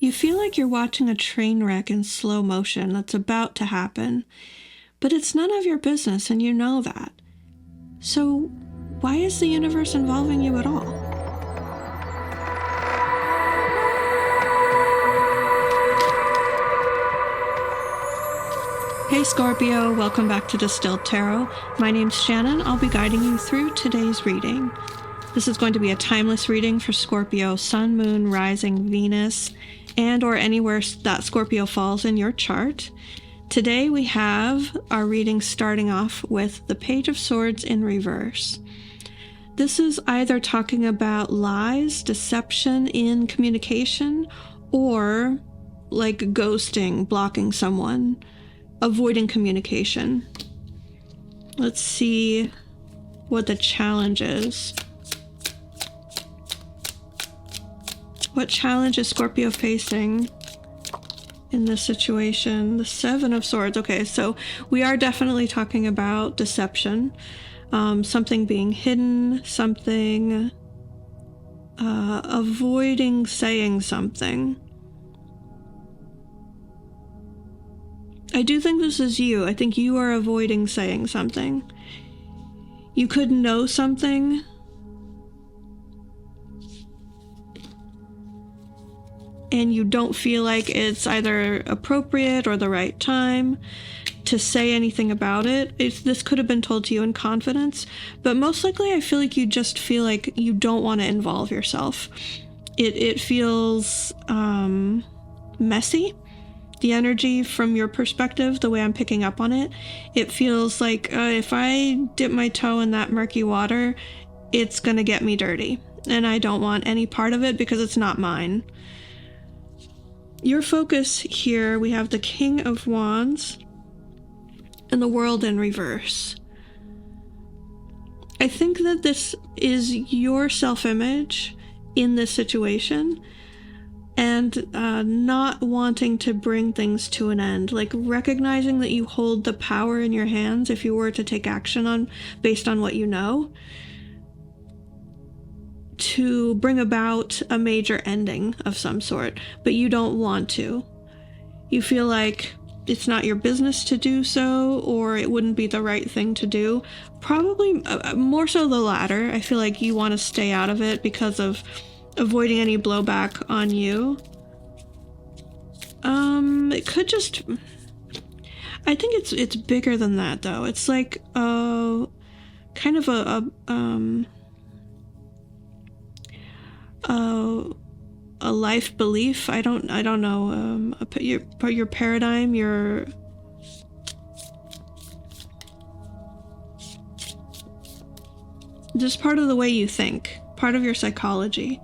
You feel like you're watching a train wreck in slow motion that's about to happen, but it's none of your business and you know that. So why is the universe involving you at all? Hey Scorpio, welcome back to Distilled Tarot. My name's Shannon. I'll be guiding you through today's reading. This is going to be a timeless reading for Scorpio, Sun, Moon, Rising, Venus, and or anywhere that Scorpio falls in your chart. Today we have our reading starting off with the Page of Swords in reverse. This is either talking about lies, deception in communication, or like ghosting, blocking someone, avoiding communication. Let's see what the challenge is. What challenge is Scorpio facing in this situation? The Seven of Swords. Okay, so we are definitely talking about deception. Something being hidden, something avoiding saying something. I do think this is you. I think you are avoiding saying something. You could know something, and you don't feel like it's either appropriate or the right time to say anything about it. This could have been told to you in confidence, but most likely I feel like you just feel like you don't want to involve yourself. It feels messy. The energy from your perspective, the way I'm picking up on it, it feels like if I dip my toe in that murky water, it's gonna get me dirty, and I don't want any part of it because it's not mine. Your focus here, we have the King of Wands and the World in reverse. I think that this is your self-image in this situation, and not wanting to bring things to an end, like recognizing that you hold the power in your hands if you were to take action based on what you know, to bring about a major ending of some sort, but you don't want to. You feel like it's not your business to do so, or it wouldn't be the right thing to do. Probably more so the latter. I feel like you want to stay out of it because of avoiding any blowback on you. It could just, I think it's bigger than that though. It's like kind of a life belief. I don't know. Your paradigm, your just part of the way you think, part of your psychology,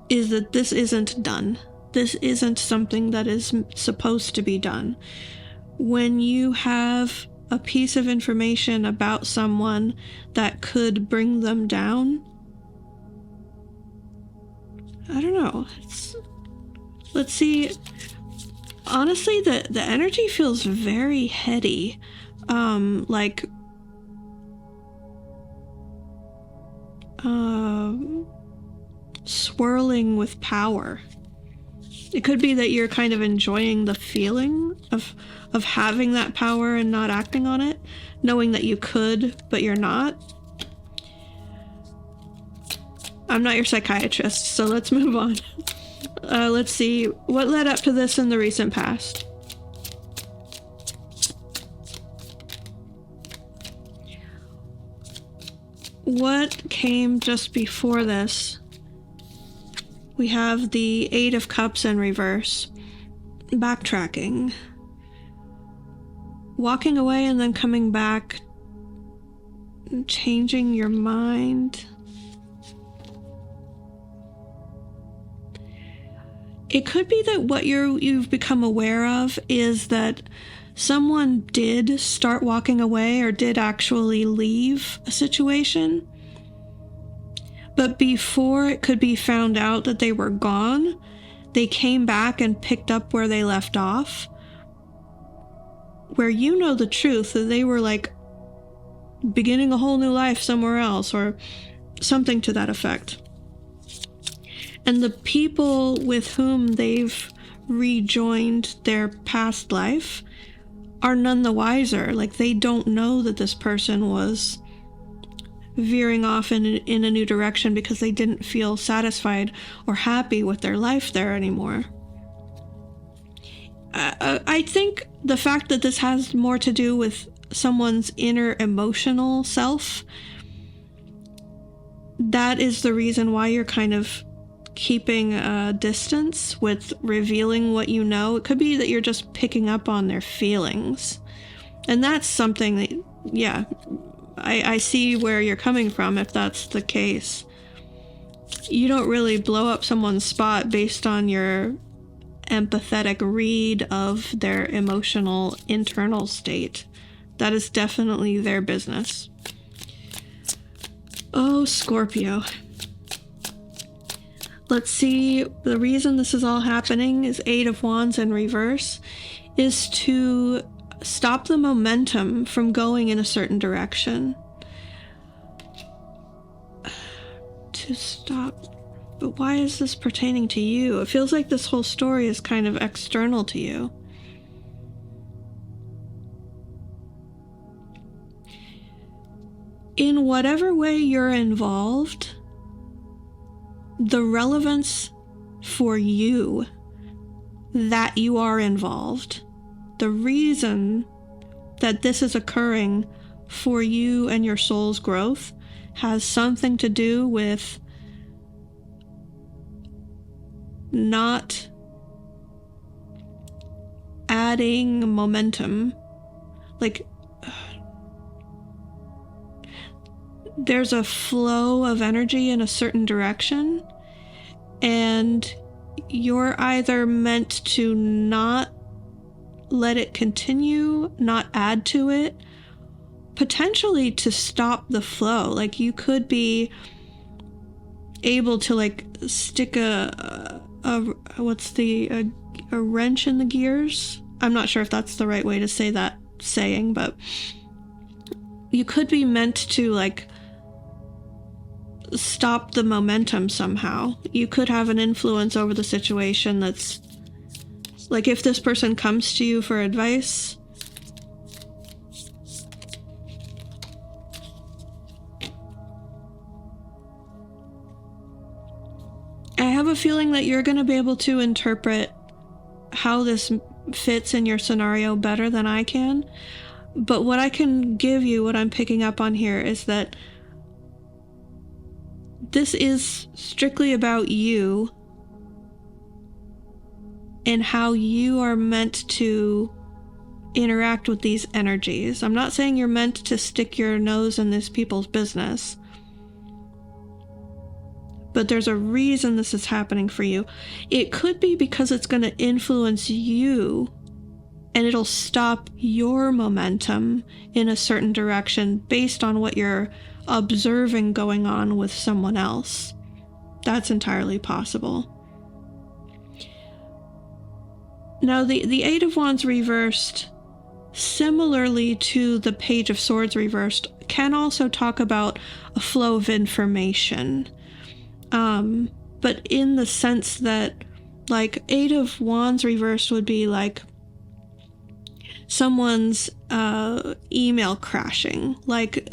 is that this isn't done. This isn't something that is supposed to be done. When you have a piece of information about someone that could bring them down, I don't know. Let's see. Honestly, the energy feels very heady. Like swirling with power. It could be that you're kind of enjoying the feeling of having that power and not acting on it, knowing that you could, but you're not. I'm not your psychiatrist, so let's move on. Let's see what led up to this in the recent past. What came just before this? We have the Eight of Cups in reverse. Backtracking. Walking away and then coming back. Changing your mind. It could be that what you've become aware of is that someone did start walking away or did actually leave a situation. But before it could be found out that they were gone, they came back and picked up where they left off. Where you know the truth, that they were like beginning a whole new life somewhere else or something to that effect. And the people with whom they've rejoined their past life are none the wiser. Like, they don't know that this person was veering off in a new direction because they didn't feel satisfied or happy with their life there anymore. I think the fact that this has more to do with someone's inner emotional self, that is the reason why you're kind of keeping a distance with revealing what you know. It could be that you're just picking up on their feelings. And that's something that, yeah, I see where you're coming from if that's the case. You don't really blow up someone's spot based on your empathetic read of their emotional internal state. That is definitely their business. Oh, Scorpio. Let's see, the reason this is all happening is Eight of Wands in reverse, is to stop the momentum from going in a certain direction. To stop. But why is this pertaining to you? It feels like this whole story is kind of external to you. In whatever way you're involved, the relevance for you that you are involved, the reason that this is occurring for you and your soul's growth has something to do with not adding momentum. Like, there's a flow of energy in a certain direction, and you're either meant to not let it continue, not add to it, potentially to stop the flow. Like, you could be able to like stick a wrench in the gears. I'm not sure if that's the right way to say that saying, but you could be meant to like stop the momentum somehow. You could have an influence over the situation that's like, if this person comes to you for advice, I have a feeling that you're going to be able to interpret how this fits in your scenario better than I can. But what I can give you, what I'm picking up on here, is that this is strictly about you and how you are meant to interact with these energies. I'm not saying you're meant to stick your nose in these people's business, but there's a reason this is happening for you. It could be because it's going to influence you and it'll stop your momentum in a certain direction based on what you're observing going on with someone else. That's entirely possible. Now, the Eight of Wands reversed, similarly to the Page of Swords reversed, can also talk about a flow of information. But in the sense that, like, Eight of Wands reversed would be like someone's email crashing, like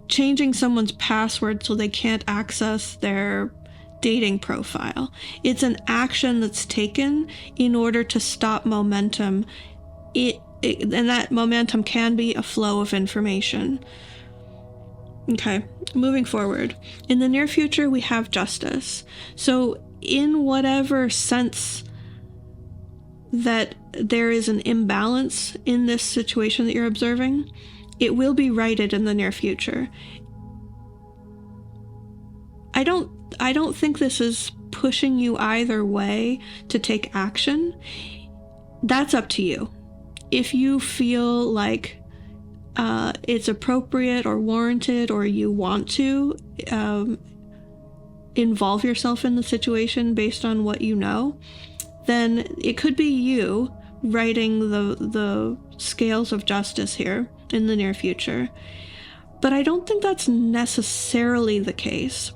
changing someone's password so they can't access their dating profile. It's an action that's taken in order to stop momentum. And that momentum can be a flow of information. Okay, moving forward. In the near future, we have justice. So in whatever sense that there is an imbalance in this situation that you're observing, it will be righted in the near future. I don't think this is pushing you either way to take action. That's up to you. If you feel like it's appropriate or warranted, or you want to involve yourself in the situation based on what you know, then it could be you writing the scales of justice here in the near future. But I don't think that's necessarily the case.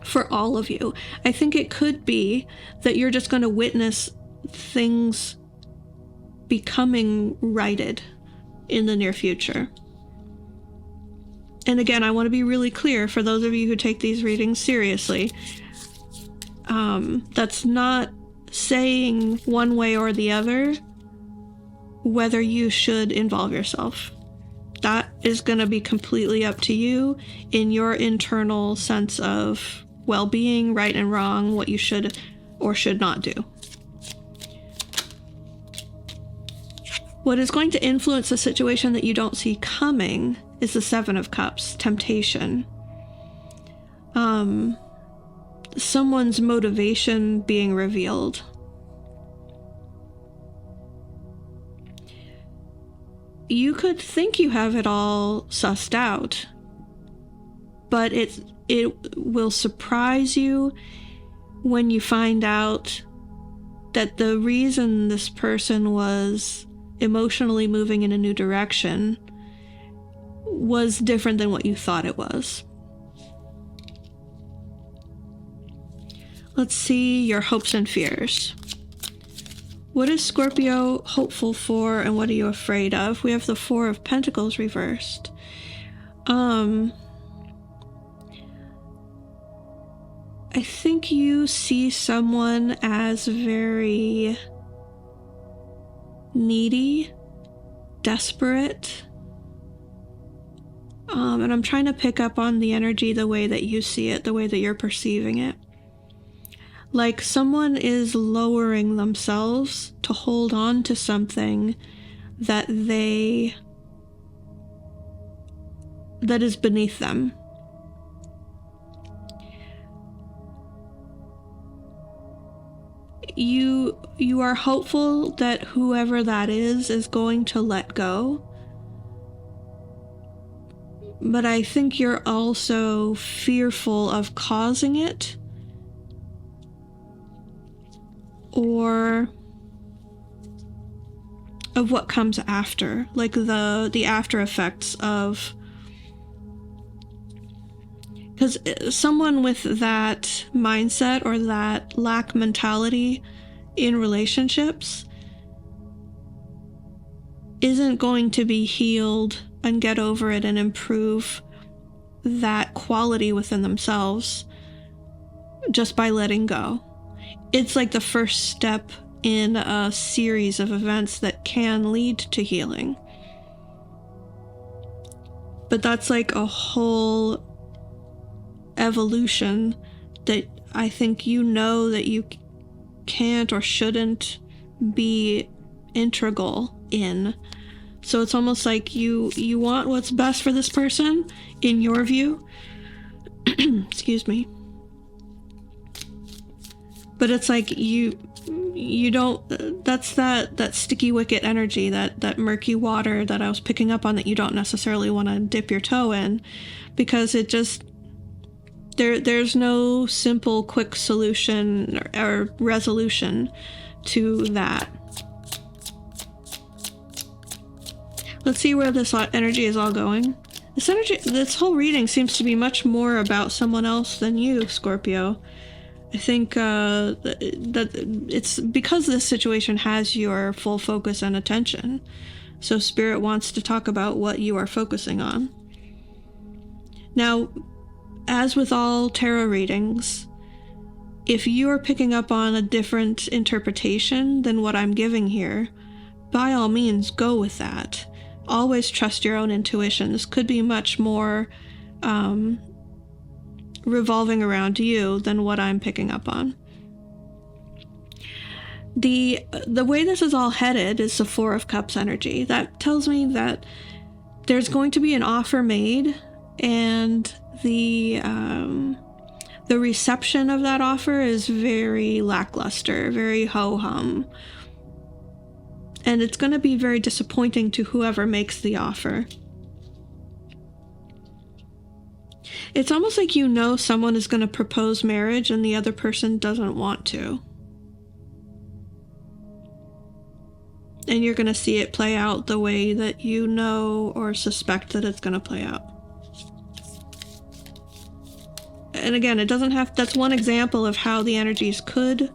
for all of you. I think it could be that you're just going to witness things becoming righted in the near future. And again, I want to be really clear for those of you who take these readings seriously. That's not saying one way or the other whether you should involve yourself. That is going to be completely up to you in your internal sense of well-being, right and wrong, what you should or should not do. What is going to influence the situation that you don't see coming is the Seven of Cups, temptation. Someone's motivation being revealed. You could think you have it all sussed out, but it will surprise you when you find out that the reason this person was emotionally moving in a new direction was different than what you thought it was. Let's see your hopes and fears. What is Scorpio hopeful for, and what are you afraid of? We have the Four of Pentacles reversed. I think you see someone as very needy, desperate. And I'm trying to pick up on the energy the way that you see it, the way that you're perceiving it. Like someone is lowering themselves to hold on to something that is beneath them. You are hopeful that whoever that is going to let go. But I think you're also fearful of causing it, or of what comes after, like the after effects of, because someone with that mindset or that lack mentality in relationships isn't going to be healed and get over it and improve that quality within themselves just by letting go. It's like the first step in a series of events that can lead to healing. But that's like a whole evolution that I think you know that you can't or shouldn't be integral in. So it's almost like you want what's best for this person in your view. Excuse me. But it's like you don't, that's that sticky wicket energy, that murky water that I was picking up on, that you don't necessarily want to dip your toe in, because it just, there's no simple quick solution or resolution to that. Let's see where this energy is all going. This whole reading seems to be much more about someone else than you, Scorpio. I think that it's because this situation has your full focus and attention. So Spirit wants to talk about what you are focusing on. Now, as with all tarot readings, if you are picking up on a different interpretation than what I'm giving here, by all means, go with that. Always trust your own intuition. This could be much more revolving around you than what I'm picking up on. The way this is all headed is the Four of Cups energy. That tells me that there's going to be an offer made, and the reception of that offer is very lackluster, very ho-hum. And it's going to be very disappointing to whoever makes the offer. It's almost like you know someone is going to propose marriage and the other person doesn't want to. And you're going to see it play out the way that you know or suspect that it's going to play out. and again, it doesn't have, that's one example of how the energies could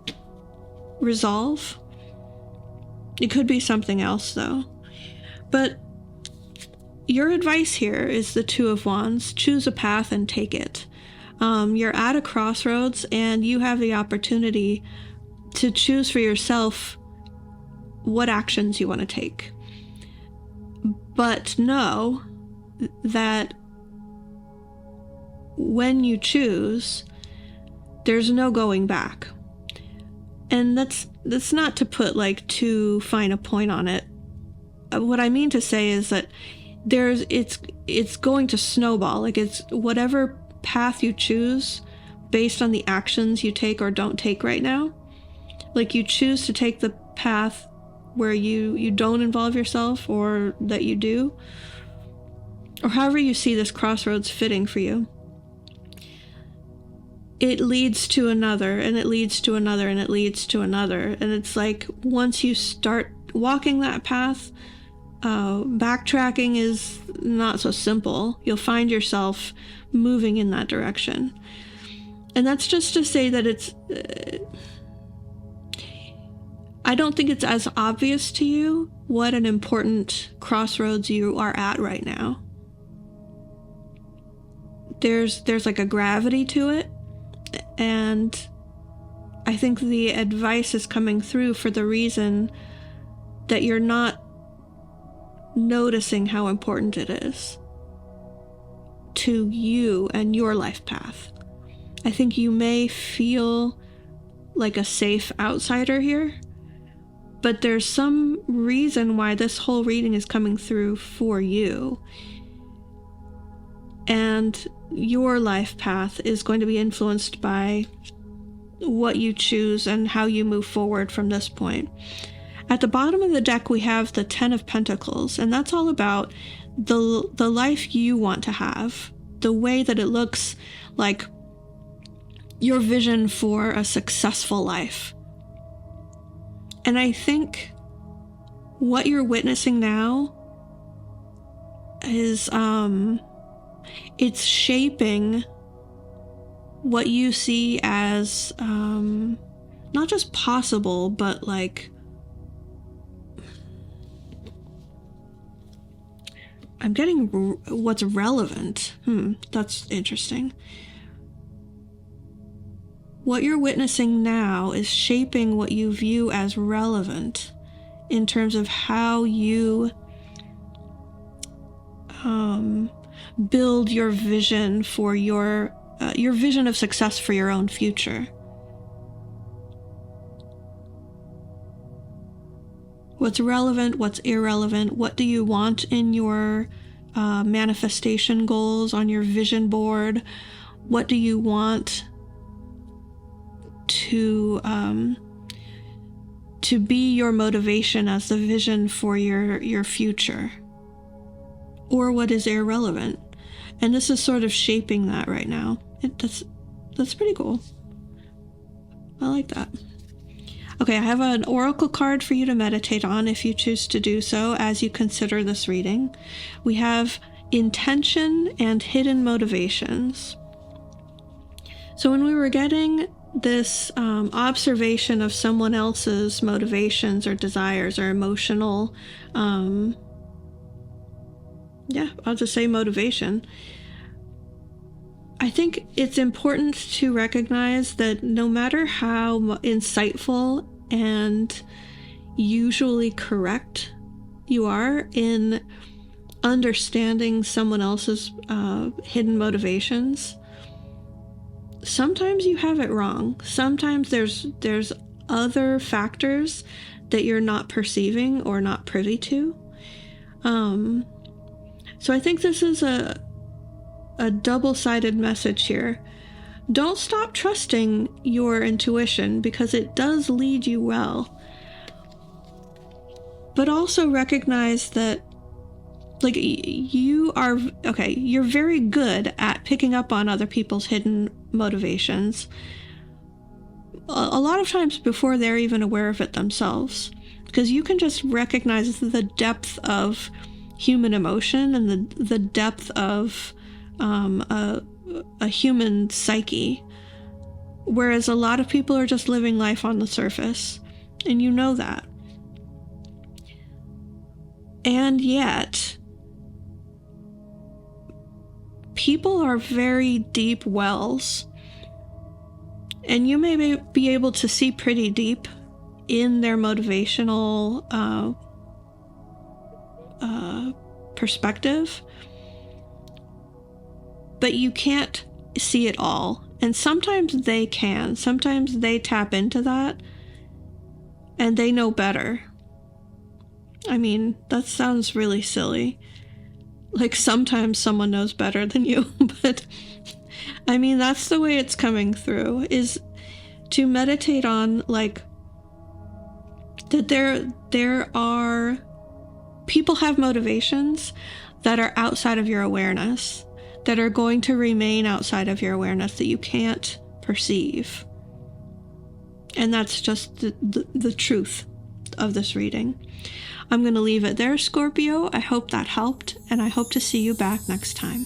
resolve. It could be something else though. But your advice here is the Two of Wands. Choose a path and take it. You're at a crossroads and you have the opportunity to choose for yourself what actions you want to take. But know that when you choose, there's no going back. And that's not to put like too fine a point on it. What I mean to say is that it's going to snowball. Like, it's whatever path you choose based on the actions you take or don't take right now. Like, you choose to take the path where you don't involve yourself, or that you do, or however you see this crossroads fitting for you. It leads to another, and it leads to another, and it leads to another. And it's like, once you start walking that path, backtracking is not so simple. You'll find yourself moving in that direction. And that's just to say that it's... I don't think it's as obvious to you what an important crossroads you are at right now. There's like a gravity to it, and I think the advice is coming through for the reason that you're not noticing how important it is to you and your life path. I think you may feel like a safe outsider here, but there's some reason why this whole reading is coming through for you. And your life path is going to be influenced by what you choose and how you move forward from this point. At the bottom of the deck, we have the Ten of Pentacles, and that's all about the life you want to have, the way that it looks like, your vision for a successful life. And I think what you're witnessing now is, it's shaping what you see as, not just possible, but like, I'm getting what's relevant. That's interesting. What you're witnessing now is shaping what you view as relevant in terms of how you build your vision for your vision of success for your own future. What's relevant, what's irrelevant, what do you want in your manifestation goals on your vision board? What do you want to be your motivation as the vision for your future? Or what is irrelevant? And this is sort of shaping that right now. That's pretty cool. I like that. Okay, I have an oracle card for you to meditate on if you choose to do so as you consider this reading. We have intention and hidden motivations. So when we were getting this observation of someone else's motivations or desires or emotional, I'll just say motivation. I think it's important to recognize that no matter how insightful and usually correct you are in understanding someone else's hidden motivations, sometimes you have it wrong. Sometimes there's other factors that you're not perceiving or not privy to. So I think this is a double-sided message here. Don't stop trusting your intuition because it does lead you well. But also recognize that, like, you're very good at picking up on other people's hidden motivations. A lot of times before they're even aware of it themselves. Because you can just recognize the depth of human emotion and the depth of a human psyche, whereas a lot of people are just living life on the surface, and you know that. And yet, people are very deep wells, and you may be able to see pretty deep in their motivational perspective, but you can't see it all. And sometimes they can. Sometimes they tap into that, and they know better. I mean, that sounds really silly. Like, sometimes someone knows better than you, but I mean, that's the way it's coming through, is to meditate on, like, that there are people have motivations that are outside of your awareness, that are going to remain outside of your awareness, that you can't perceive. And that's just the truth of this reading. I'm going to leave it there, Scorpio. I hope that helped, and I hope to see you back next time.